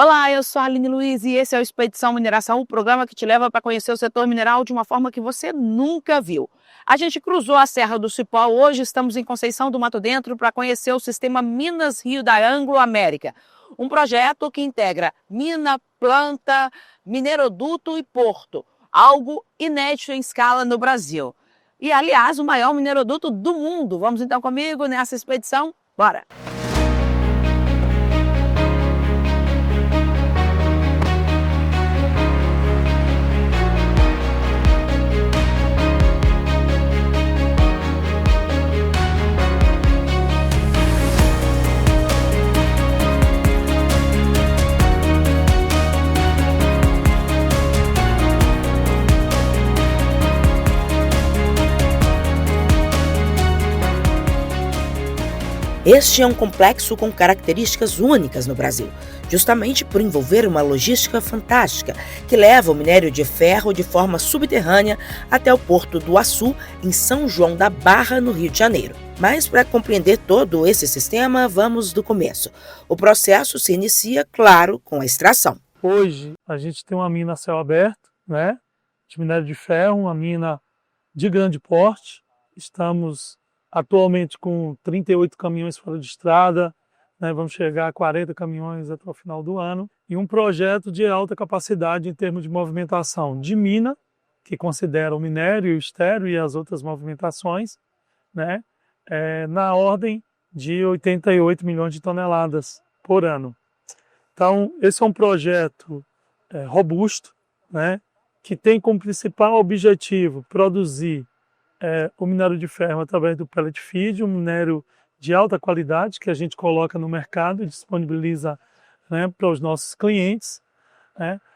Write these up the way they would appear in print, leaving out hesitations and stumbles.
Olá, eu sou a Aline Luiz e esse é o Expedição Mineração, o programa que te leva para conhecer o setor mineral de uma forma que você nunca viu. A gente cruzou a Serra do Cipó, hoje estamos em Conceição do Mato Dentro para conhecer o sistema Minas Rio da Anglo-América, um projeto que integra mina, planta, mineroduto e porto, algo inédito em escala no Brasil. E, aliás, o maior mineroduto do mundo. Vamos então comigo nessa expedição? Bora! Este é um complexo com características únicas no Brasil, justamente por envolver uma logística fantástica que leva o minério de ferro de forma subterrânea até o porto do Açu, em São João da Barra, no Rio de Janeiro. Mas para compreender todo esse sistema, vamos do começo. O processo se inicia, claro, com a extração. Hoje a gente tem uma mina a céu aberto, de minério de ferro, uma mina de grande porte. Estamos atualmente com 38 caminhões fora de estrada, vamos chegar a 40 caminhões até o final do ano, e um projeto de alta capacidade em termos de movimentação de mina, que considera o minério, o estéreo e as outras movimentações, na ordem de 88 milhões de toneladas por ano. Então, esse é um projeto robusto, que tem como principal objetivo produzir o minério de ferro através do pellet feed, um minério de alta qualidade que a gente coloca no mercado e disponibiliza para os nossos clientes,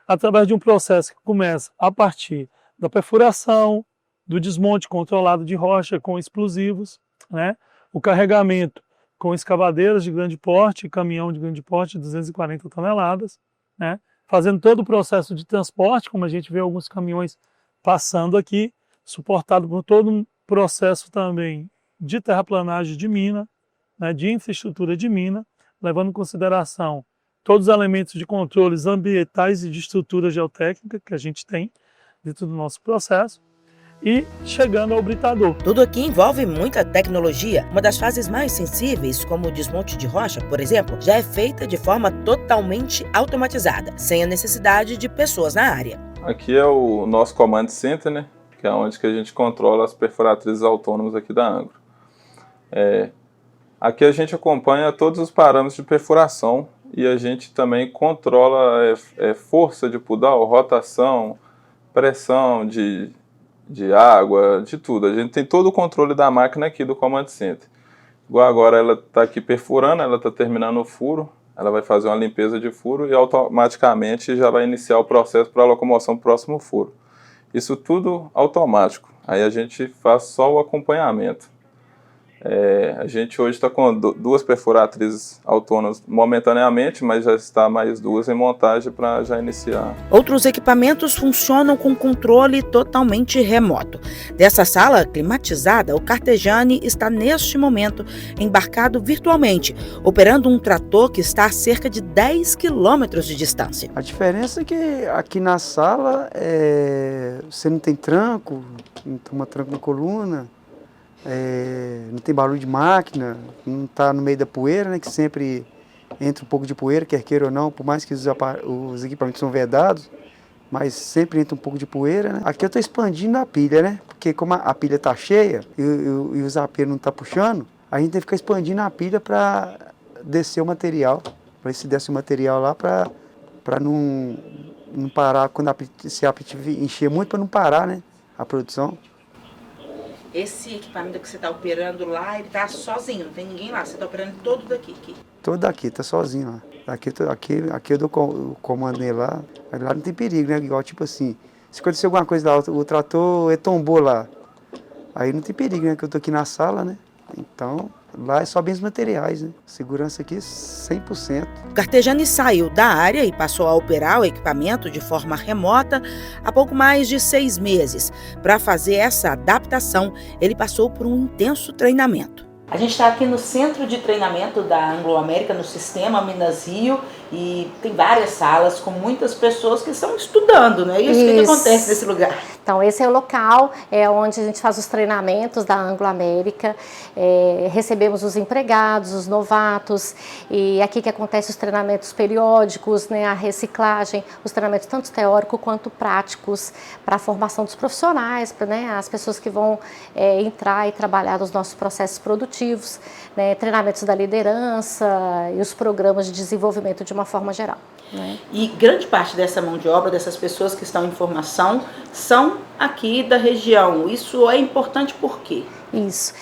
através de um processo que começa a partir da perfuração, do desmonte controlado de rocha com explosivos, o carregamento com escavadeiras de grande porte, caminhão de grande porte de 240 toneladas, fazendo todo o processo de transporte, como a gente vê alguns caminhões passando aqui, suportado por todo um processo também de terraplanagem de mina, de infraestrutura de mina, levando em consideração todos os elementos de controles ambientais e de estrutura geotécnica que a gente tem dentro do nosso processo, e chegando ao britador. Tudo aqui envolve muita tecnologia. Uma das fases mais sensíveis, como o desmonte de rocha, por exemplo, já é feita de forma totalmente automatizada, sem a necessidade de pessoas na área. Aqui é o nosso Command Center, que é onde que a gente controla as perfuratrizes autônomas aqui da Anglo. Aqui a gente acompanha todos os parâmetros de perfuração e a gente também controla força de pudal, rotação, pressão de água, de tudo. A gente tem todo o controle da máquina aqui do Command Center. Igual agora ela está aqui perfurando, ela está terminando o furo, ela vai fazer uma limpeza de furo e automaticamente já vai iniciar o processo para a locomoção para o próximo furo. Isso tudo automático, aí a gente faz só o acompanhamento. A gente hoje está com duas perfuratrizes autônomas momentaneamente, mas já está mais duas em montagem para já iniciar. Outros equipamentos funcionam com controle totalmente remoto. Dessa sala climatizada, o Cartejani está neste momento embarcado virtualmente, operando um trator que está a cerca de 10 quilômetros de distância. A diferença é que aqui na sala você não tem tranco, não toma tranco na coluna, não tem barulho de máquina, não está no meio da poeira, que sempre entra um pouco de poeira, quer queira ou não, por mais que os equipamentos são vedados, mas sempre entra um pouco de poeira. Aqui eu estou expandindo a pilha, porque como a pilha está cheia e o zapeiro não está puxando, a gente tem que ficar expandindo a pilha para descer o material, para se desce o material lá para não parar, quando se a pilha encher muito, para não parar a produção. Esse equipamento que você está operando lá, ele está sozinho, não tem ninguém lá, você está operando todo daqui? Todo daqui, está sozinho lá. Aqui eu dou o comando nele lá, mas lá não tem perigo, Igual tipo assim, se acontecer alguma coisa lá, o trator tombou lá, aí não tem perigo, que eu estou aqui na sala, Então, lá é só bens materiais, Segurança aqui 100%. O Cartejani saiu da área e passou a operar o equipamento de forma remota há pouco mais de 6 meses. Para fazer essa adaptação, ele passou por um intenso treinamento. A gente está aqui no centro de treinamento da Anglo-América, no sistema Minas Rio, e tem várias salas com muitas pessoas que estão estudando, né? E isso. O que acontece nesse lugar? Então, esse é o local onde a gente faz os treinamentos da Anglo-América, recebemos os empregados, os novatos, e aqui que acontecem os treinamentos periódicos, né, a reciclagem, os treinamentos tanto teóricos quanto práticos para a formação dos profissionais, para, né, as pessoas que vão entrar e trabalhar nos nossos processos produtivos, né, treinamentos da liderança e os programas de desenvolvimento de uma forma geral. Né? E grande parte dessa mão de obra, dessas pessoas que estão em formação, são aqui da região. Isso é importante por quê? Isso.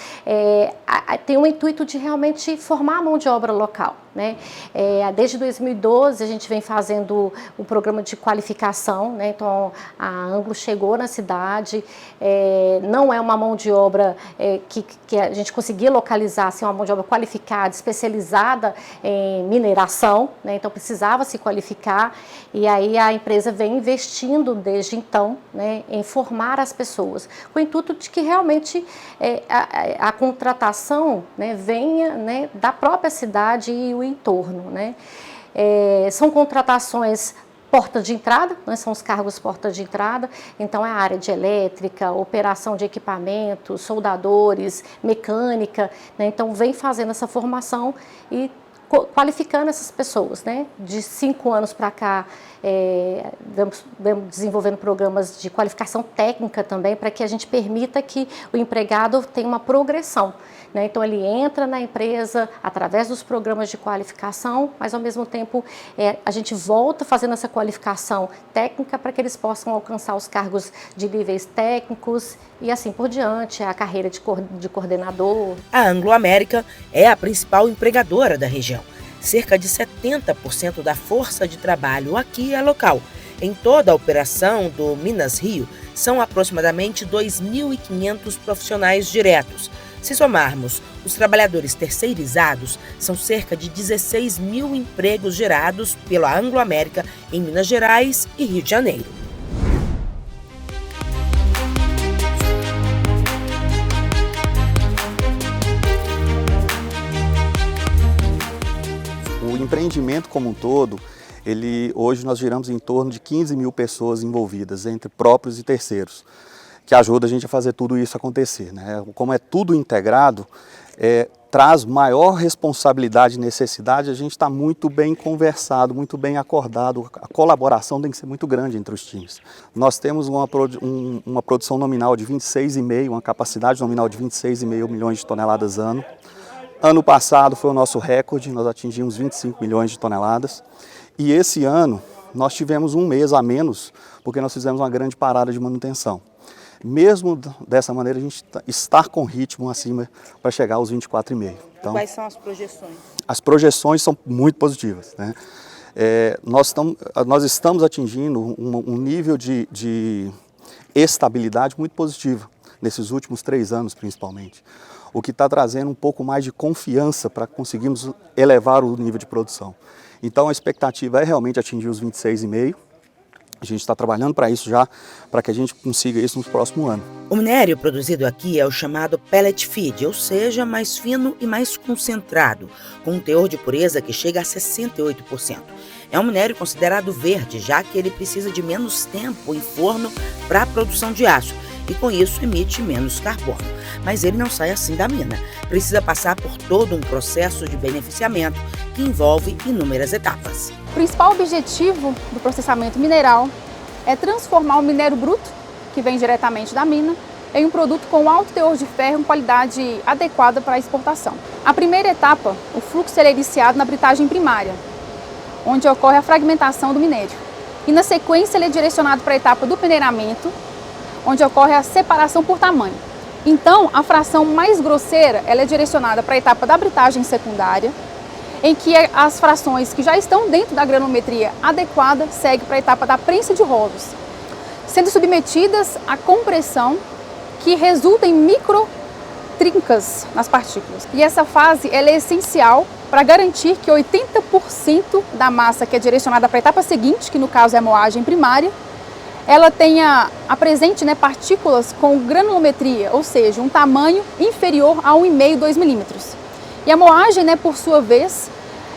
Tem o intuito de realmente formar a mão de obra local. Né? Desde 2012 a gente vem fazendo o programa de qualificação, né? Então a Anglo chegou na cidade, não é uma mão de obra que a gente conseguia localizar, assim, uma mão de obra qualificada, especializada em mineração, né? Então precisava se qualificar, e aí a empresa vem investindo desde então, né, em formar as pessoas, com o intuito de que realmente a contratação, né, venha, né, da própria cidade e o entorno, né? São contratações porta de entrada, né? São os cargos porta de entrada, então é a área de elétrica, operação de equipamentos, soldadores, mecânica, né? Então vem fazendo essa formação e qualificando essas pessoas, né? De 5 anos para cá, vamos desenvolvendo programas de qualificação técnica também, para que a gente permita que o empregado tenha uma progressão, né? Então ele entra na empresa através dos programas de qualificação, mas ao mesmo tempo a gente volta fazendo essa qualificação técnica para que eles possam alcançar os cargos de níveis técnicos e assim por diante, a carreira de coordenador. A Anglo-América é a principal empregadora da região. Cerca de 70% da força de trabalho aqui é local. Em toda a operação do Minas Rio, são aproximadamente 2.500 profissionais diretos. Se somarmos os trabalhadores terceirizados, são cerca de 16 mil empregos gerados pela Anglo-América em Minas Gerais e Rio de Janeiro. O empreendimento como um todo, hoje nós giramos em torno de 15 mil pessoas envolvidas, entre próprios e terceiros, que ajuda a gente a fazer tudo isso acontecer, né? Como é tudo integrado, traz maior responsabilidade e necessidade, a gente está muito bem conversado, muito bem acordado, a colaboração tem que ser muito grande entre os times. Nós temos uma produção nominal de 26,5, uma capacidade nominal de 26,5 milhões de toneladas ano. Ano passado foi o nosso recorde, nós atingimos 25 milhões de toneladas. E esse ano nós tivemos um mês a menos, porque nós fizemos uma grande parada de manutenção. Mesmo dessa maneira, a gente está com ritmo acima para chegar aos 24,5. Então, quais são as projeções? As projeções são muito positivas, né? Nós estamos atingindo um nível de estabilidade muito positivo, nesses últimos 3 anos principalmente, o que está trazendo um pouco mais de confiança para conseguirmos elevar o nível de produção. Então a expectativa é realmente atingir os 26,5. A gente está trabalhando para isso já, para que a gente consiga isso no próximo ano. O minério produzido aqui é o chamado pellet feed, ou seja, mais fino e mais concentrado, com um teor de pureza que chega a 68%. É um minério considerado verde, já que ele precisa de menos tempo em forno para a produção de aço, e com isso emite menos carbono. Mas ele não sai assim da mina. Precisa passar por todo um processo de beneficiamento que envolve inúmeras etapas. O principal objetivo do processamento mineral é transformar o minério bruto, que vem diretamente da mina, em um produto com alto teor de ferro em qualidade adequada para a exportação. A primeira etapa, o fluxo é iniciado na britagem primária, onde ocorre a fragmentação do minério. E na sequência ele é direcionado para a etapa do peneiramento, onde ocorre a separação por tamanho. Então, a fração mais grosseira ela é direcionada para a etapa da britagem secundária, em que as frações que já estão dentro da granulometria adequada seguem para a etapa da prensa de rolos, sendo submetidas à compressão que resulta em microtrincas nas partículas. E essa fase ela é essencial para garantir que 80% da massa que é direcionada para a etapa seguinte, que no caso é a moagem primária, ela apresente, né, partículas com granulometria, ou seja, um tamanho inferior a 1,5, 2 milímetros. E a moagem, né, por sua vez,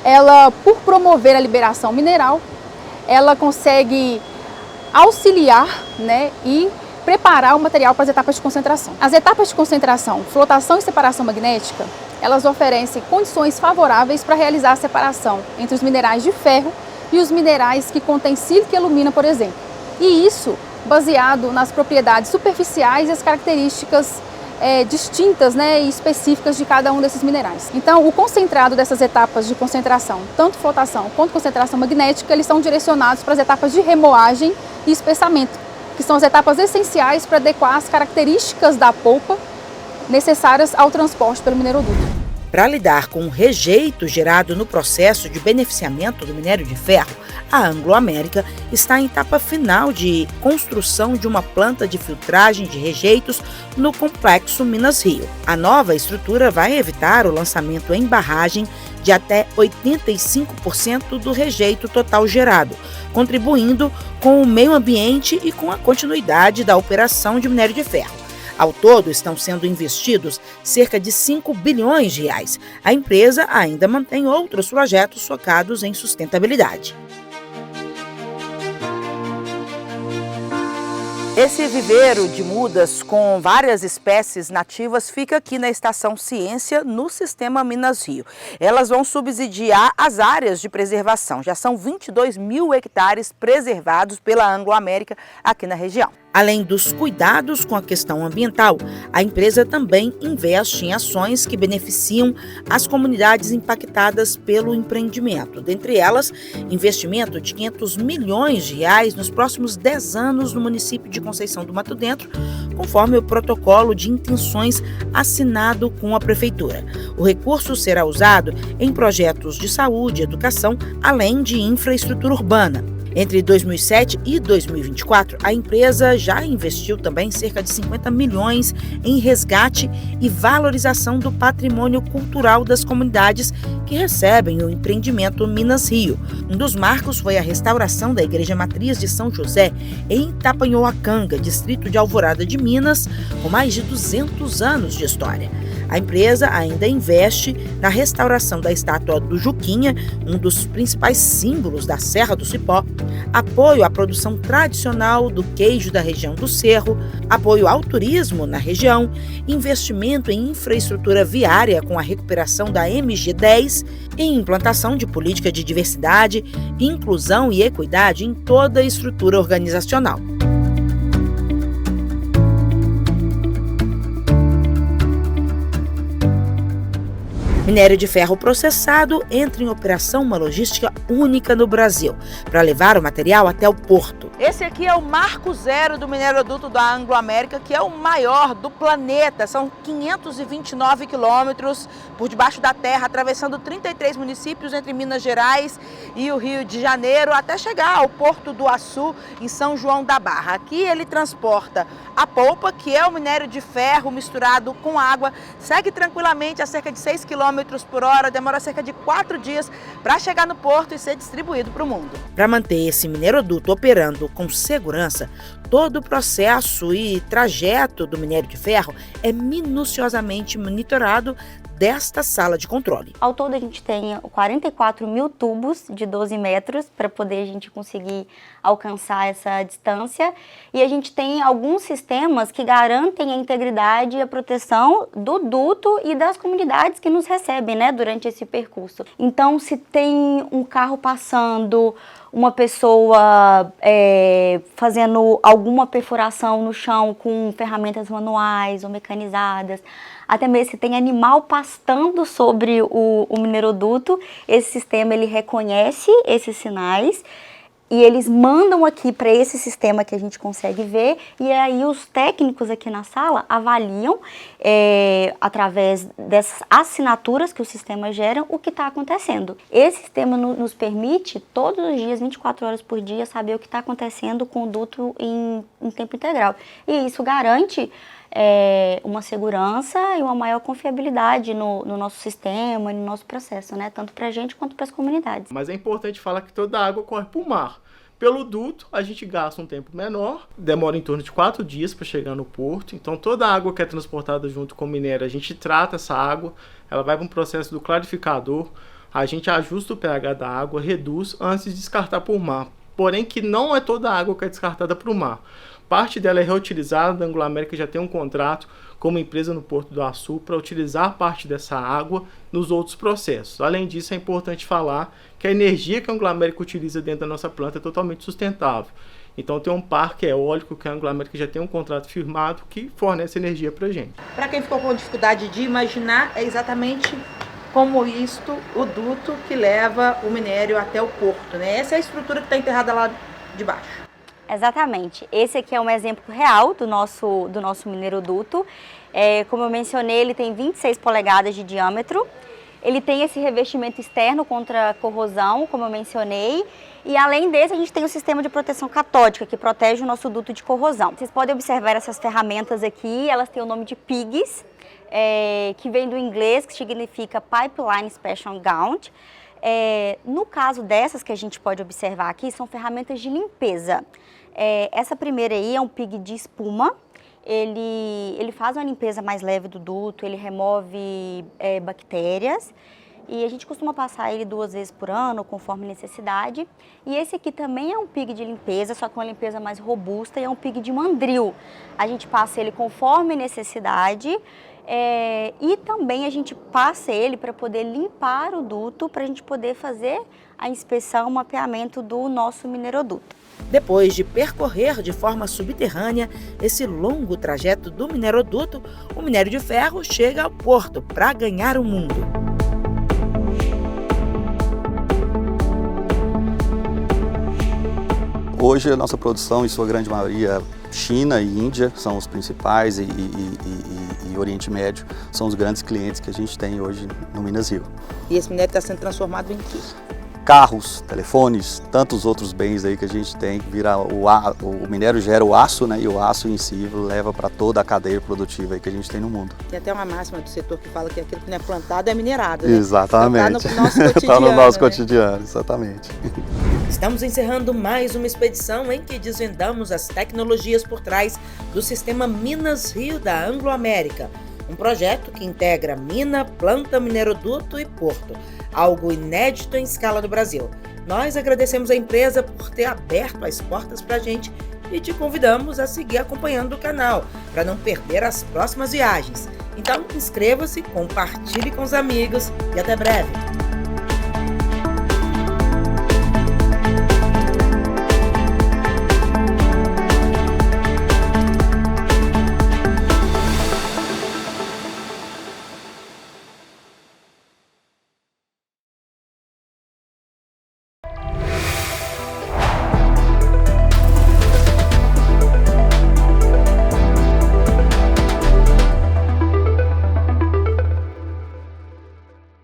ela, por promover a liberação mineral, ela consegue auxiliar, né, e preparar o material para as etapas de concentração. As etapas de concentração, flotação e separação magnética, elas oferecem condições favoráveis para realizar a separação entre os minerais de ferro e os minerais que contêm sílica e alumina, por exemplo. E isso baseado nas propriedades superficiais e as características distintas, né, e específicas de cada um desses minerais. Então, o concentrado dessas etapas de concentração, tanto flotação quanto concentração magnética, eles são direcionados para as etapas de remoagem e espessamento, que são as etapas essenciais para adequar as características da polpa necessárias ao transporte pelo mineroduto. Para lidar com o rejeito gerado no processo de beneficiamento do minério de ferro, a Anglo-América está em etapa final de construção de uma planta de filtragem de rejeitos no complexo Minas Rio. A nova estrutura vai evitar o lançamento em barragem de até 85% do rejeito total gerado, contribuindo com o meio ambiente e com a continuidade da operação de minério de ferro. Ao todo, estão sendo investidos cerca de 5 bilhões de reais. A empresa ainda mantém outros projetos focados em sustentabilidade. Esse viveiro de mudas com várias espécies nativas fica aqui na Estação Ciência, no Sistema Minas Rio. Elas vão subsidiar as áreas de preservação. Já são 22 mil hectares preservados pela Anglo-América aqui na região. Além dos cuidados com a questão ambiental, a empresa também investe em ações que beneficiam as comunidades impactadas pelo empreendimento. Dentre elas, investimento de 500 milhões de reais nos próximos 10 anos no município de Conceição do Mato Dentro, conforme o protocolo de intenções assinado com a Prefeitura. O recurso será usado em projetos de saúde e educação, além de infraestrutura urbana. Entre 2007 e 2024, a empresa já investiu também cerca de 50 milhões em resgate e valorização do patrimônio cultural das comunidades que recebem o empreendimento Minas Rio. Um dos marcos foi a restauração da Igreja Matriz de São José em Itapanhoacanga, distrito de Alvorada de Minas, com mais de 200 anos de história. A empresa ainda investe na restauração da estátua do Juquinha, um dos principais símbolos da Serra do Cipó, apoio à produção tradicional do queijo da região do Cerro, apoio ao turismo na região, investimento em infraestrutura viária com a recuperação da MG10 e implantação de política de diversidade, inclusão e equidade em toda a estrutura organizacional. Minério de ferro processado entra em operação uma logística única no Brasil, para levar o material até o porto. Esse aqui é o marco zero do mineroduto da Anglo-América, que é o maior do planeta. São 529 quilômetros por debaixo da terra, atravessando 33 municípios entre Minas Gerais e o Rio de Janeiro, até chegar ao Porto do Açu, em São João da Barra. Aqui ele transporta a polpa, que é o minério de ferro misturado com água, segue tranquilamente a cerca de 6 km por hora, demora cerca de 4 dias para chegar no porto e ser distribuído para o mundo. Para manter esse mineroduto operando com segurança, todo o processo e trajeto do minério de ferro é minuciosamente monitorado desta sala de controle. Ao todo a gente tem 44 mil tubos de 12 metros para poder a gente conseguir alcançar essa distância, e a gente tem alguns sistemas que garantem a integridade e a proteção do duto e das comunidades que nos recebem, né, durante esse percurso. Então, se tem um carro passando, uma pessoa fazendo alguma perfuração no chão com ferramentas manuais ou mecanizadas, até mesmo se tem animal pastando sobre o mineroduto, esse sistema ele reconhece esses sinais e eles mandam aqui para esse sistema que a gente consegue ver, e aí os técnicos aqui na sala avaliam, através dessas assinaturas que o sistema gera, o que está acontecendo. Esse sistema nos permite, todos os dias, 24 horas por dia, saber o que está acontecendo com o duto em tempo integral. E isso garante uma segurança e uma maior confiabilidade no nosso sistema e no nosso processo, né? Tanto para a gente quanto para as comunidades. Mas é importante falar que toda a água corre para o mar. Pelo duto, a gente gasta um tempo menor, demora em torno de 4 dias para chegar no porto. Então, toda a água que é transportada junto com o minério, a gente trata essa água, ela vai para um processo do clarificador, a gente ajusta o pH da água, reduz antes de descartar para o mar. Porém, que não é toda a água que é descartada para o mar. Parte dela é reutilizada, a Anglo American já tem um contrato com uma empresa no Porto do Açu para utilizar parte dessa água nos outros processos. Além disso, é importante falar que a energia que a Anglo American utiliza dentro da nossa planta é totalmente sustentável. Então tem um parque eólico que a Anglo American já tem um contrato firmado que fornece energia para a gente. Para quem ficou com dificuldade de imaginar, é exatamente como isto, o duto que leva o minério até o porto, né? Essa é a estrutura que está enterrada lá de baixo. Exatamente. Esse aqui é um exemplo real do nosso mineroduto. Como eu mencionei, ele tem 26 polegadas de diâmetro. Ele tem esse revestimento externo contra corrosão, como eu mencionei. E além desse, a gente tem o sistema de proteção catódica, que protege o nosso duto de corrosão. Vocês podem observar essas ferramentas aqui, elas têm o nome de PIGs, que vem do inglês, que significa Pipeline Inspection Gaunt. No caso dessas que a gente pode observar aqui, são ferramentas de limpeza. Essa primeira aí é um pig de espuma. Ele faz uma limpeza mais leve do duto, ele remove bactérias e a gente costuma passar ele 2 vezes por ano, conforme necessidade. E esse aqui também é um pig de limpeza, só que uma limpeza mais robusta, e é um pig de mandril. A gente passa ele conforme necessidade. E também a gente passa ele para poder limpar o duto, para a gente poder fazer a inspeção, o mapeamento do nosso mineroduto. Depois de percorrer de forma subterrânea esse longo trajeto do mineroduto, o minério de ferro chega ao porto para ganhar o mundo. Hoje a nossa produção, em sua grande maioria, China e Índia são os principais e Oriente Médio são os grandes clientes que a gente tem hoje no Minas Rio. E esse minério está sendo transformado em quê? Carros, telefones, tantos outros bens aí que a gente tem, que vira o minério gera o aço, né? E o aço em si leva para toda a cadeia produtiva aí que a gente tem no mundo. Tem até uma máxima do setor que fala que aquilo que não é plantado é minerado, né? Exatamente. Está no nosso cotidiano. Está no nosso cotidiano, exatamente. Estamos encerrando mais uma expedição em que desvendamos as tecnologias por trás do sistema Minas Rio da Anglo American, um projeto que integra mina, planta, mineroduto e porto, algo inédito em escala do Brasil. Nós agradecemos a empresa por ter aberto as portas para a gente e te convidamos a seguir acompanhando o canal para não perder as próximas viagens. Então inscreva-se, compartilhe com os amigos e até breve!